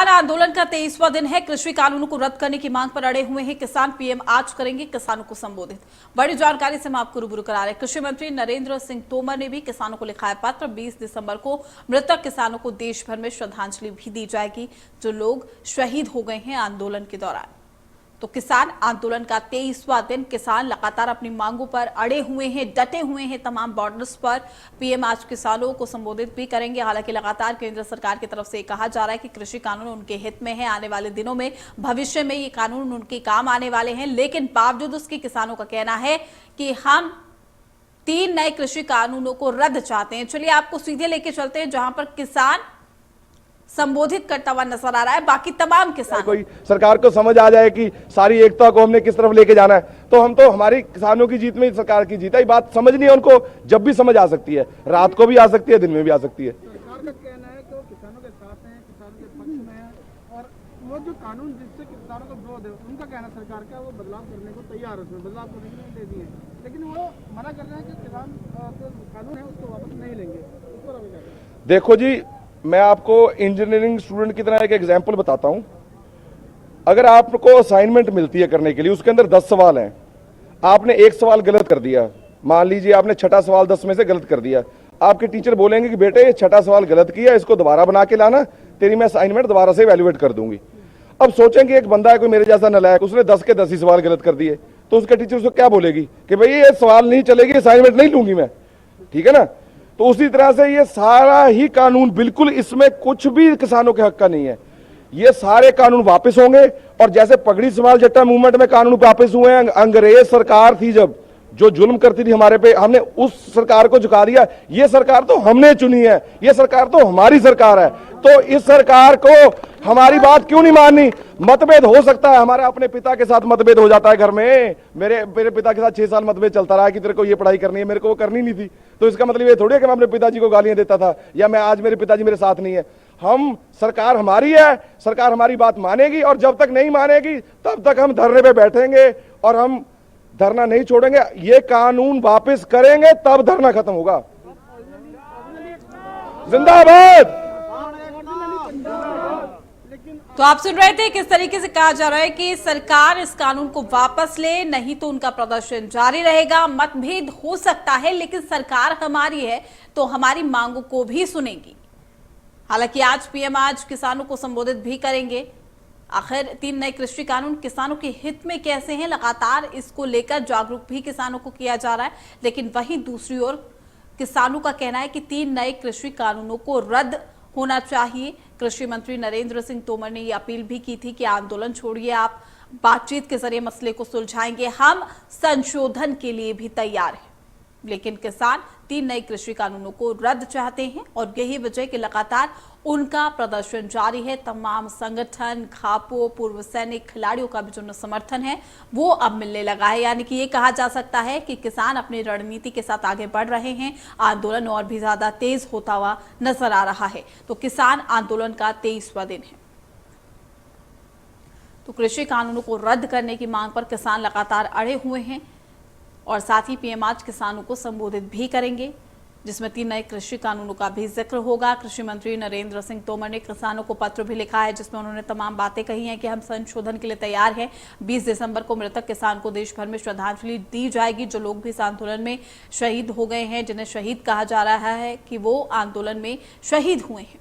किसान आंदोलन का 23वां दिन है। कृषि कानूनों को रद्द करने की मांग पर अड़े हुए हैं किसान। पीएम आज करेंगे किसानों को संबोधित। बड़ी जानकारी से हम आपको रूबरू करा रहे हैं। कृषि मंत्री नरेंद्र सिंह तोमर ने भी किसानों को लिखा है पत्र। 20 दिसंबर को मृतक किसानों को देश भर में श्रद्धांजलि भी दी जाएगी जो लोग शहीद हो गए हैं आंदोलन के दौरान। तो किसान आंदोलन का 23वां दिन, किसान लगातार अपनी मांगों पर अड़े हुए हैं, डटे हुए हैं। तमाम बॉर्डर्स पर पीएम आज किसानों को संबोधित भी करेंगे। हालांकि लगातार केंद्र सरकार की तरफ से कहा जा रहा है कि कृषि कानून उनके हित में है, आने वाले दिनों में भविष्य में ये कानून उनके काम आने वाले हैं। लेकिन बावजूद उसके किसानों का कहना है कि हम 3 नए कृषि कानूनों को रद्द चाहते हैं। चलिए आपको सीधे लेके चलते हैं जहां पर किसान संबोधित करता हुआ नजर आ रहा है। बाकी तमाम किसान, कोई सरकार को समझ आ जाए कि सारी एकता को हमने किस तरफ लेके जाना है, तो हम तो हमारी किसानों की जीत में ही सरकार की जीत है। ये बात समझनी है उनको, जब भी समझ आ सकती है, रात को भी आ सकती है, दिन में भी आ सकती है। सरकार का कहना है कि वो किसानों के साथ हैं, किसानों के पक्ष में है, और वो जो कानून जिससे किसानों को विरोध है, उनका कहना सरकार का वो बदलाव करने को तैयार है, उसमें बदलाव करने नहीं दे दिए, लेकिन वो मना कर रहे हैं कि किसान जो कानून है उसको वापस नहीं लेंगे। उस पर अभी देखो जी, मैं आपको इंजीनियरिंग स्टूडेंट की तरह एक एग्जाम्पल बताता हूं। अगर आपको असाइनमेंट मिलती है करने के लिए, उसके अंदर 10 सवाल हैं, आपने एक सवाल गलत कर दिया, मान लीजिए आपने छठा सवाल 10 में से गलत कर दिया, आपके टीचर बोलेंगे कि बेटे ये छठा सवाल गलत किया, इसको दोबारा बना के लाना, तेरी मैं असाइनमेंट दोबारा से वैल्यूएट कर दूंगी। अब सोचेंगे एक बंदा है कोई मेरे जैसा नालायक, उसने 10 के 10 ही सवाल गलत कर दिए, तो उसके टीचर उसको क्या बोलेगी कि भाई ये सवाल नहीं चलेगी, असाइनमेंट नहीं लूंगी मैं, ठीक है ना। तो उसी तरह से ये सारा ही कानून, बिल्कुल इसमें कुछ भी किसानों के हक का नहीं है। ये सारे कानून वापस होंगे। और जैसे पगड़ी सवाल जट्टा मूवमेंट में कानून वापस हुए हैं, अंग्रेज सरकार थी जब जो जुल्म करती थी हमारे पे, हमने उस सरकार को झुका दिया। ये सरकार तो हमने चुनी है, ये सरकार तो हमारी सरकार है, तो इस सरकार को हमारी बात क्यों नहीं माननी। मतभेद हो सकता है, हमारे अपने पिता के साथ मतभेद हो जाता है घर में। मेरे पिता के साथ 6 साल मतभेद चलता रहा कि तेरे को ये पढ़ाई करनी है, मेरे को वो करनी नहीं थी। तो इसका मतलब ये थोड़ी है कि मैं अपने पिताजी को गालियां देता था या मैं आज मेरे पिताजी मेरे साथ नहीं है। हम, सरकार हमारी है, सरकार हमारी बात मानेगी, और जब तक नहीं मानेगी तब तक हम धरने पे बैठेंगे और हम धरना नहीं छोड़ेंगे। ये कानून वापस करेंगे तब धरना खत्म होगा। जिंदाबाद। तो आप सुन रहे थे किस तरीके से कहा जा रहा है कि सरकार इस कानून को वापस ले, नहीं तो उनका प्रदर्शन जारी रहेगा। मतभेद हो सकता है लेकिन सरकार हमारी है तो हमारी मांगों को भी सुनेगी। हालांकि आज पीएम आज किसानों को संबोधित भी करेंगे। आखिर 3 नए कृषि कानून किसानों के हित में कैसे हैं, लगातार इसको लेकर जागरूक भी किसानों को किया जा रहा है। लेकिन वहीं दूसरी ओर किसानों का कहना है कि 3 नए कृषि कानूनों को रद्द होना चाहिए। कृषि मंत्री नरेंद्र सिंह तोमर ने ये अपील भी की थी कि आंदोलन छोड़िए, आप बातचीत के जरिए मसले को सुलझाएंगे, हम संशोधन के लिए भी तैयार हैं। लेकिन किसान 3 नए कृषि कानूनों को रद्द चाहते हैं और यही वजह कि लगातार उनका प्रदर्शन जारी है। तमाम संगठन, खापो, पूर्व सैनिक, खिलाड़ियों का भी जो समर्थन है वो अब मिलने लगा है। यानी कि ये कहा जा सकता है कि किसान अपनी रणनीति के साथ आगे बढ़ रहे हैं। आंदोलन और भी ज्यादा तेज होता हुआ नजर आ रहा है। तो किसान आंदोलन का 23वां दिन है। तो कृषि कानूनों को रद्द करने की मांग पर किसान लगातार अड़े हुए हैं और साथ ही पीएम आज किसानों को संबोधित भी करेंगे, जिसमें 3 नए कृषि कानूनों का भी जिक्र होगा। कृषि मंत्री नरेंद्र सिंह तोमर ने किसानों को पत्र भी लिखा है जिसमें उन्होंने तमाम बातें कही हैं कि हम संशोधन के लिए तैयार हैं। 20 दिसंबर को मृतक किसान को देश भर में श्रद्धांजलि दी जाएगी। जो लोग भी इस आंदोलन में शहीद हो गए हैं, जिन्हें शहीद कहा जा रहा है कि वो आंदोलन में शहीद हुए हैं।